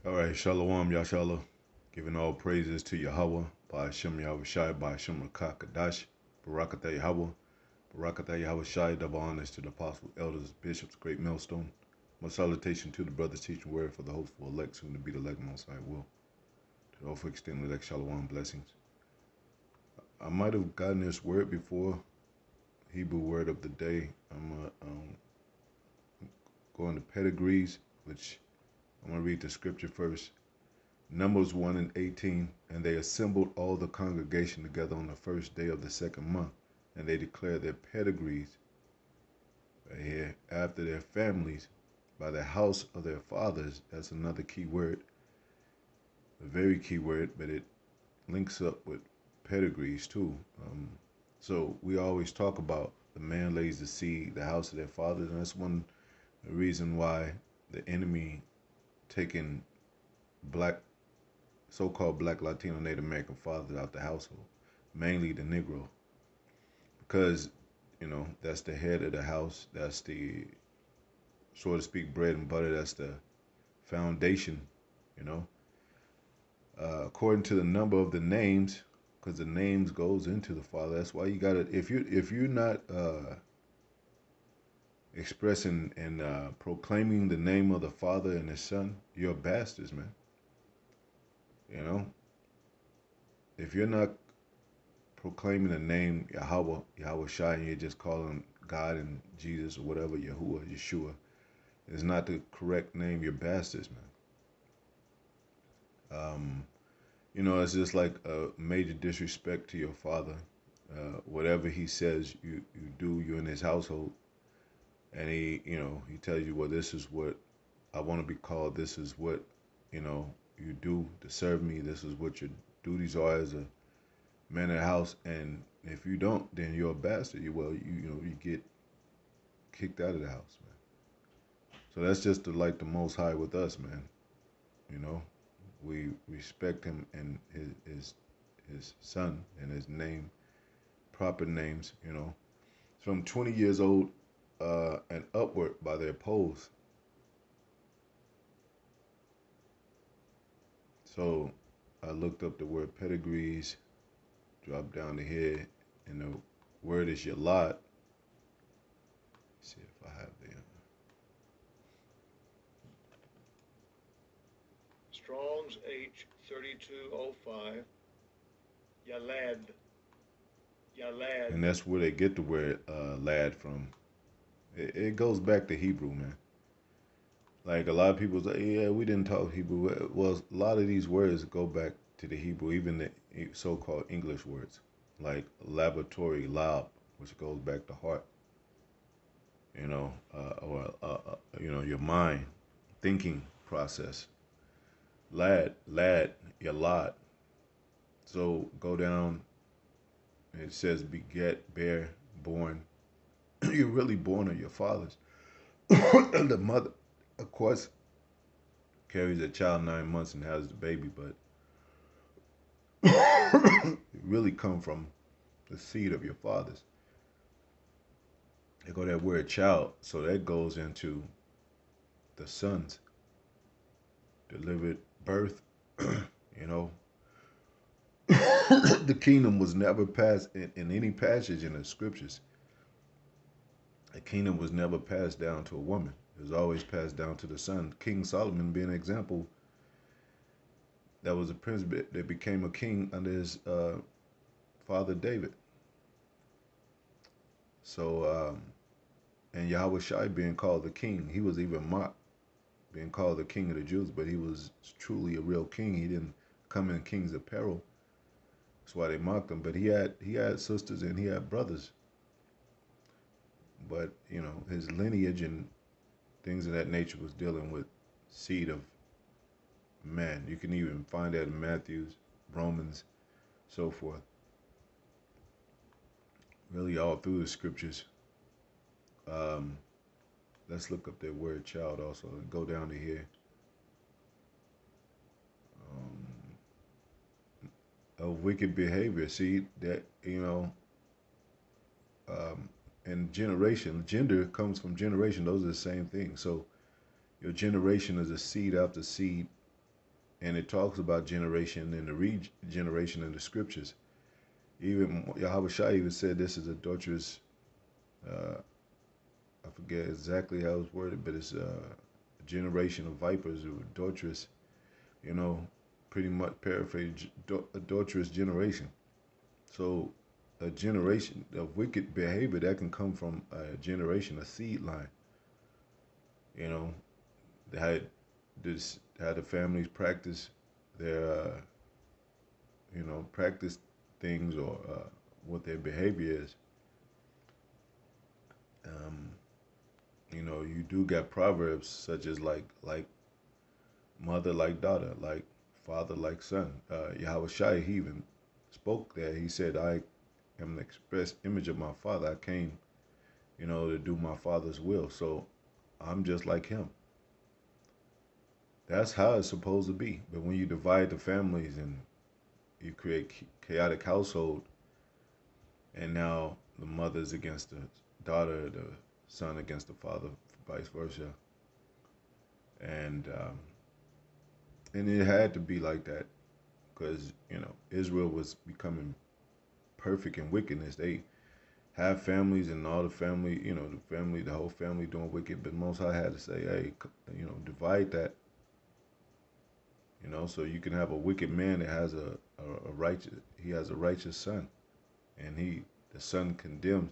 All right, Shalom, Yashala. Giving all praises to Yahweh, by Hashem Yahushai, by Hashem Rakakadash, Barakatah Yahweh, Barakatah Yahushai, double honors to the apostles, elders, bishops, great millstone. My salutation to the brothers teaching word for the hopeful elect, soon to be the elect, most high will. To the offer extended elect, Shalom, blessings. I might have gotten this word before, Hebrew word of the day. I'm going to Pedigrees, which I'm going to read the scripture first. Numbers 1 and 18, and they assembled all the congregation together on the first day of the second month, and they declared their pedigrees right here after their families by the house of their fathers. That's another key word, a very key word, but it links up with pedigrees too. So we always talk about the man lays the seed, the house of their fathers, and that's one reason why the enemy taking black, so-called black, Latino, Native American fathers out the household, mainly the Negro, because, you know, that's the head of the house. That's the, so to speak, bread and butter. That's the foundation, you know. According to the number of the names, because the names goes into the father. That's why you gotta, if you're not expressing and proclaiming the name of the Father and the Son, you're bastards, man. You know, if you're not proclaiming the name Yahweh, Yahweh Shai, and you're just calling God and Jesus or whatever, Yahuwah, Yeshua, is not the correct name, you're bastards, man. You know, it's just like a major disrespect to your father. Whatever he says, you do. You're in his household, and he, you know, he tells you, well, this is what I want to be called. This is what, you know, you do to serve me. This is what your duties are as a man of the house. And if you don't, then you're a bastard. You know, you get kicked out of the house, man. So that's just like the Most High with us, man. You know, we respect him and his son and his name, proper names. You know, from 20 years old and upward by their polls. So I looked up the word pedigrees, dropped down to here, and the word is Yalad. See if I have the Strong's H3205. Yalad. Yalad. and that's where they get the word lad from. It goes back to Hebrew, man. Like a lot of people say, yeah, we didn't talk Hebrew. Well, a lot of these words go back to the Hebrew, even the so-called English words, like laboratory, lab, which goes back to heart, you know, you know, your mind, thinking process. Lad, your lot. So go down. It says beget, bear, born. You're really born of your fathers. The mother, of course, carries a child 9 months and has the baby, but it really come from the seed of your fathers. They go that word child, so that goes into the sons delivered birth. You know, the kingdom was never passed in any passage in the scriptures. The kingdom was never passed down to a woman. It was always passed down to the son. King Solomon being an example, that was a prince that became a king under his father David. So, and Yahweh Shai being called the king, he was even mocked, being called the king of the Jews, but he was truly a real king. He didn't come in king's apparel. That's why they mocked him. But he had sisters and he had brothers. But you know, his lineage and things of that nature was dealing with seed of man. You can even find that in Matthew's, Romans, so forth. Really all through the scriptures. Um, let's look up that word child also. Go down to here. Of wicked behavior. See that, you know, and generation, gender comes from generation. Those are the same thing. So your generation is a seed after seed and it talks about generation and the regeneration in the scriptures. Even Yahweh Shai even said this is adulterous. Uh, I forget exactly how it's worded, but it's a generation of vipers or adulterous. You know, pretty much paraphrase adulterous generation. So a generation of wicked behavior that can come from a generation, a seed line. You know, how this how the families practice their practice things or what their behavior is. Um, you do got proverbs such as like mother like daughter, like father like son. Yahweh Shai, he even spoke there. He said, "I am the express image of my father. I came, to do my father's will. So I'm just like him." That's how it's supposed to be. But when you divide the families and you create chaotic household, and now the mother's against the daughter, the son against the father, vice versa, and it had to be like that because Israel was becoming perfect in wickedness. They have families and all the family, the whole family doing wicked, but Most High had to say, hey, divide that, so you can have a wicked man that has a righteous, he has a righteous son, and the son condemns,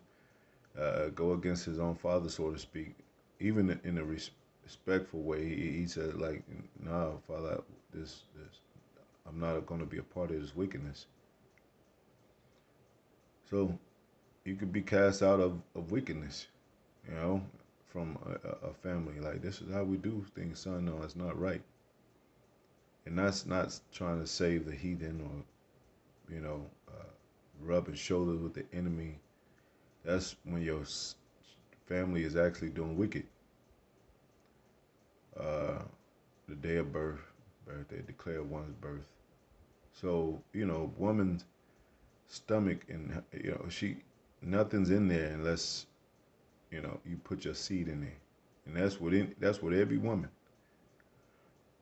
go against his own father, so to speak, even in a respectful way. He said, like, nah, father, this, I'm not going to be a part of this wickedness. So you could be cast out of wickedness, you know, from a family. Like, this is how we do things, son. No, it's not right. And that's not trying to save the heathen or, rubbing shoulders with the enemy. That's when your family is actually doing wicked. Uh, the day of birthday, declare one's birth. So, woman's stomach and, nothing's in there unless, you put your seed in there. And that's what every woman.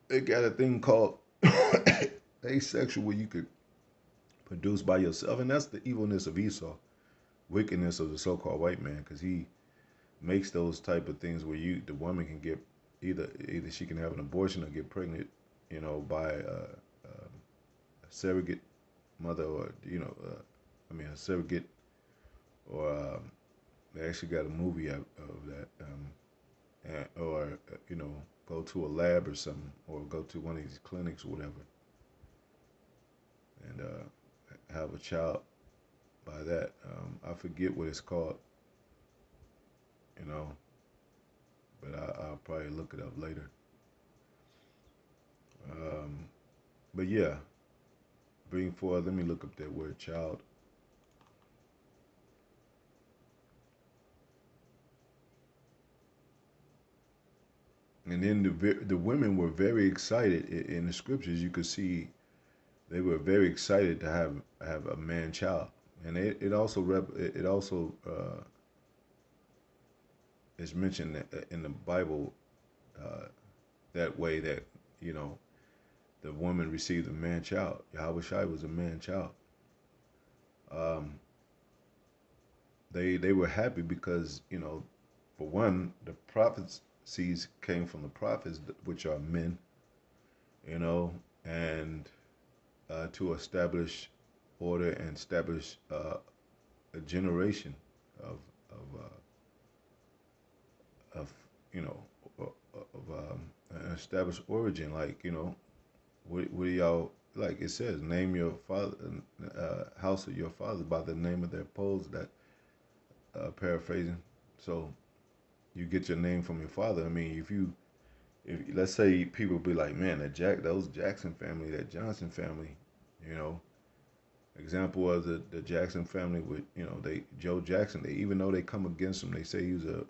They got a thing called asexual where you could produce by yourself, and that's the evilness of Esau, wickedness of the so-called white man, because he makes those type of things where the woman can get either she can have an abortion or get pregnant, by a surrogate mother or a surrogate or they actually got a movie of that, or go to a lab or something, or go to one of these clinics or whatever, and have a child by that. I forget what it's called, you know, but I'll probably look it up later. Um, but yeah, bring forth. Let me look up that word child. And then the women were very excited in the scriptures. You could see they were very excited to have a man child, and it also is mentioned in the Bible uh, that way that you know the woman received a man child. Yahweh Shai was a man child. Um, they were happy because for one, the prophecies came from the prophets, which are men, you know, and to establish order and establish a generation of of of you know of an established origin. Like what do y'all like? It says, name your father house of your father by the name of their poles. That paraphrasing. So you get your name from your father. I mean, if let's say people be like, man, those Jackson family, that Johnson family, you know, example of the Jackson family with they Joe Jackson. They even though they come against him, they say he was a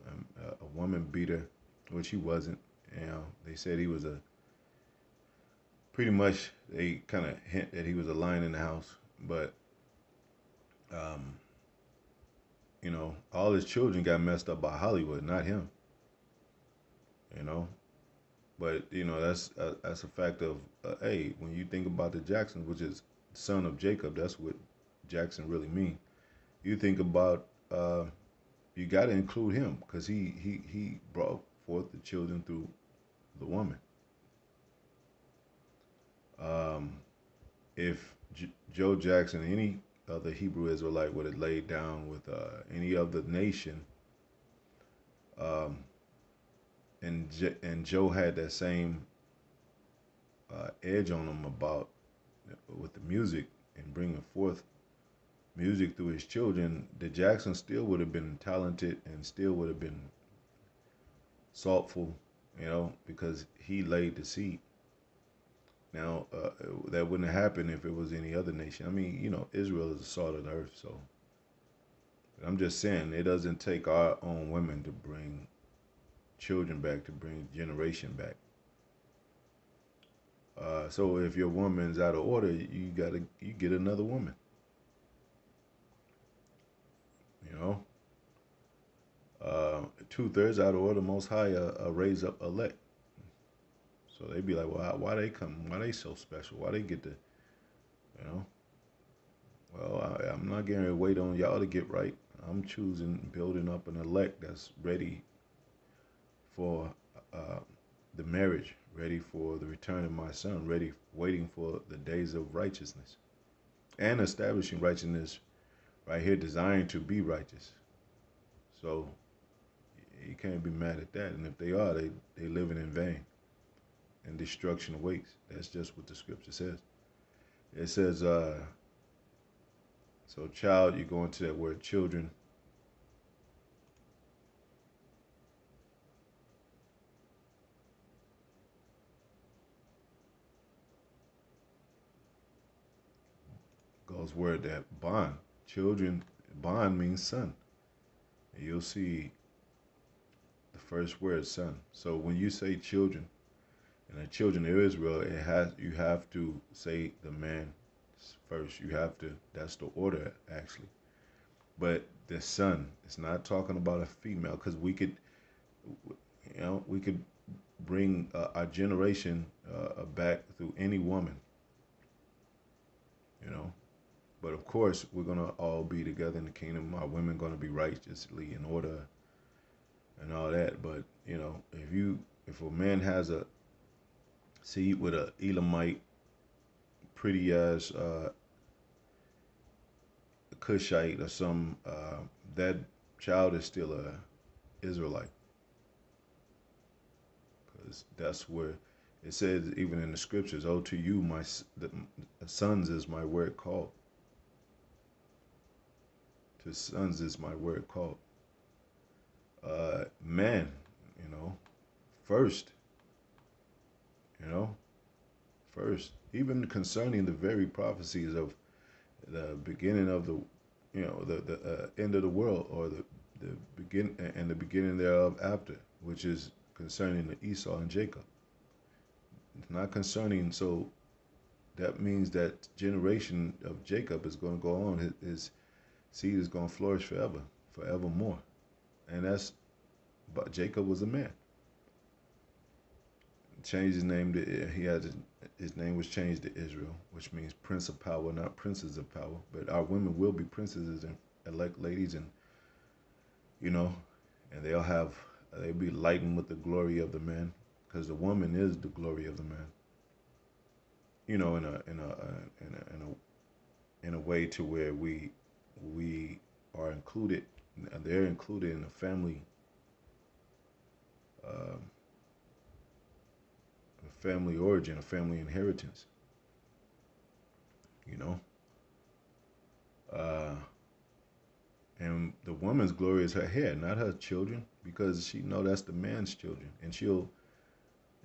woman beater, which he wasn't. They said he was a pretty much. They kind of hint that he was a lion in the house, but um, all his children got messed up by Hollywood, not him. You know, But that's a fact of hey, when you think about the Jacksons, which is son of Jacob, that's what Jackson really mean. You think about you got to include him because he brought forth the children through the woman. Um, if Joe Jackson, any other Hebrew Israelite would have laid down with any other nation, um, and Joe had that same edge on him about with the music and bringing forth music through his children, the Jackson still would have been talented and still would have been saltful, because he laid the seed. Now, that wouldn't have happened if it was any other nation. I mean, Israel is the salt of the earth, so I'm just saying it doesn't take our own women to bring children back, to bring generation back. So if your woman's out of order, you get another woman. You know, 2/3 out of order, Most High raise up elect. So they be like, well, why they come? Why they so special? Why they get to, you know? Well, I'm not getting to wait on y'all to get right. I'm choosing building up an elect that's ready for uh, the marriage, ready for the return of my son, ready, waiting for the days of righteousness, and establishing righteousness right here, desiring to be righteous. So you can't be mad at that. And if they are, they living in vain, and destruction awaits. That's just what the scripture says. It says, so child, you go into that word children. Goes word that bond. Children, bond means son. And you'll see the first word son. So when you say children, and the children of Israel, you have to say the man first. You have to, that's the order actually. But the son, it's not talking about a female, because we could bring our generation back through any woman, you know. But of course, we're gonna all be together in the kingdom. Our women gonna be righteously in order and all that. But if a man has a seed with a Elamite, pretty as Cushite or some, that child is still a Israelite, because that's where it says even in the scriptures, "Oh, to you, the sons is my word called." To sons is my word called. Man, first, you know, first, even concerning the very prophecies of the beginning of the end of the world, or the begin and the beginning thereof after, which is concerning the Esau and Jacob. It's not concerning. So that means that generation of Jacob is going to go on. His seed is going to flourish forever, forevermore. And but Jacob was a man. Changed his name to, his name was changed to Israel, which means prince of power, not princes of power. But our women will be princesses and elect ladies, and you know, and they'll be lightened with the glory of the man, because the woman is the glory of the man. In a way to where we are included, they're included in a um, family origin, a family inheritance. You know, uh, and the woman's glory is her hair, not her children, because she know that's the man's children, and she'll.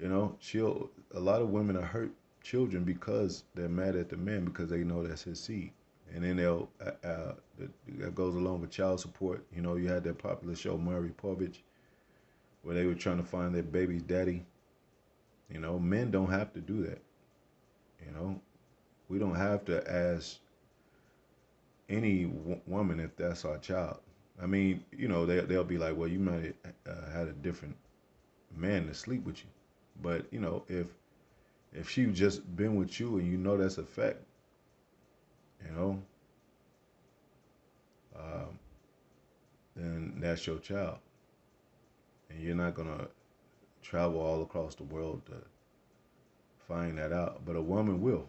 A lot of women are hurt children because they're mad at the man, because they know that's his seed, and then that goes along with child support. You had that popular show Maury Povich, where they were trying to find their baby's daddy. Men don't have to do that. You know, we don't have to ask any woman if that's our child. I mean, they'll be like, well, you might have had a different man to sleep with you, But if she just been with you and you know that's a fact, you know, um, then that's your child, and you're not gonna travel all across the world to find that out. But a woman will,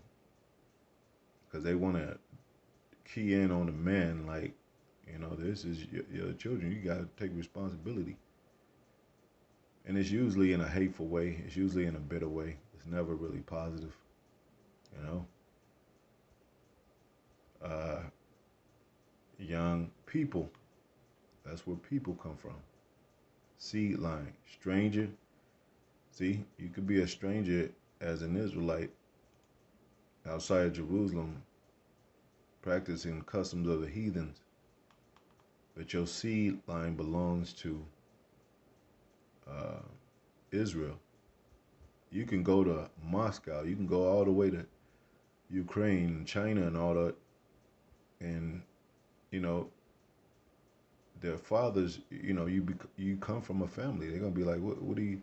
because they want to key in on the man, like, this is your children. You got to take responsibility. And it's usually in a hateful way. It's usually in a bitter way. It's never really positive, you know. Uh, Young people. That's where people come from. Seed line. Stranger. See, you could be a stranger as an Israelite outside Jerusalem, practicing customs of the heathens, but your seed line belongs to uh, Israel. You can go to Moscow. You can go all the way to Ukraine, China, and all that, and you know their fathers. You come from a family. They're gonna be like, what do you?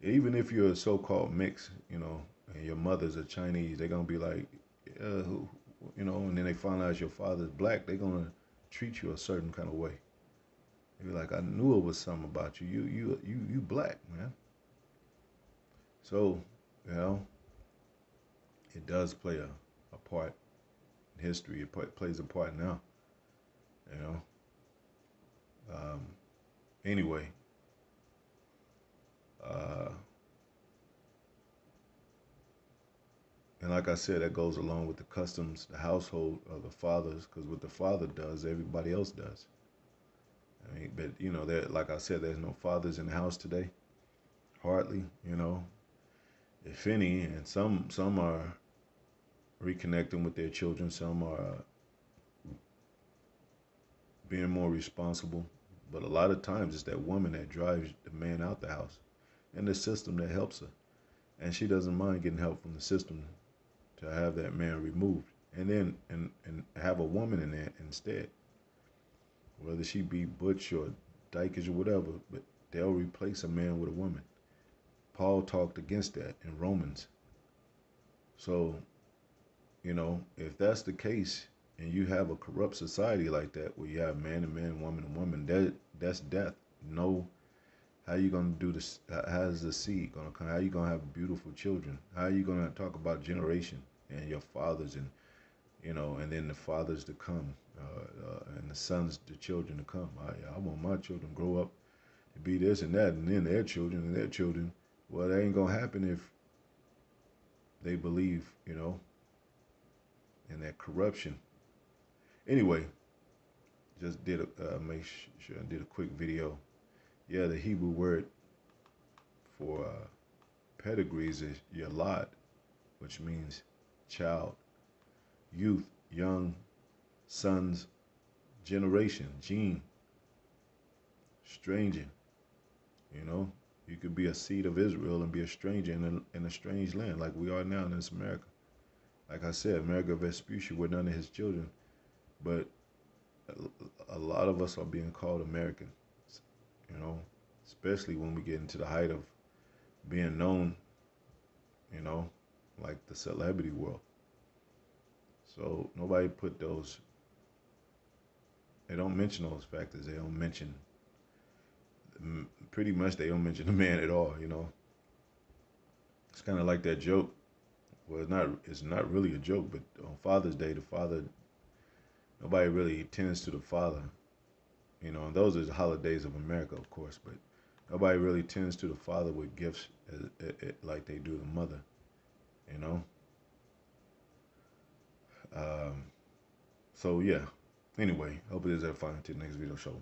Even if you're a so-called mix, and your mother's a Chinese, they're gonna be like, who, and then they find out your father's black. They're gonna treat you a certain kind of way. They're like, I knew it was something about you. You black, man. So, you know, it does play a part in history. Plays a part now. You know. Anyway, uh, and like I said, that goes along with the customs, the household of the fathers, because what the father does, everybody else does. I mean, but like I said, there's no fathers in the house today. Hardly, if any, and some are reconnecting with their children. Some are being more responsible. But a lot of times it's that woman that drives the man out the house, and the system that helps her. And she doesn't mind getting help from the system to have that man removed. And then and have a woman in there instead. Whether she be butch or dykish or whatever, but they'll replace a man with a woman. Paul talked against that in Romans. So, if that's the case, and you have a corrupt society like that, where you have man and man, woman and woman, that's death. No, how you gonna do this? How's the seed gonna come? How you gonna have beautiful children? How you gonna talk about generation and your fathers, and and then the fathers to come, and the sons, the children to come? I want my children to grow up to be this and that, and then their children and their children. Well, that ain't gonna happen if they believe, in that corruption. Anyway, just did make sure I did a quick video. Yeah, the Hebrew word for pedigrees is Yalad, which means child, youth, young, sons, generation, gene, stranger. You could be a seed of Israel and be a stranger in a strange land, like we are now in this America. Like I said, America Vespucci, we're none of his children, but a lot of us are being called Americans, especially when we get into the height of being known, like the celebrity world. So nobody put those, they don't mention those factors. They don't mention, pretty much they don't mention the man at all, It's kind of like that joke. Well, it's not really a joke, but on Father's Day, the father, nobody really tends to the father. And those are the holidays of America, of course, but nobody really tends to the father with gifts like they do the mother, you know? So, yeah. Anyway, hope it is edifying. Till the next video show.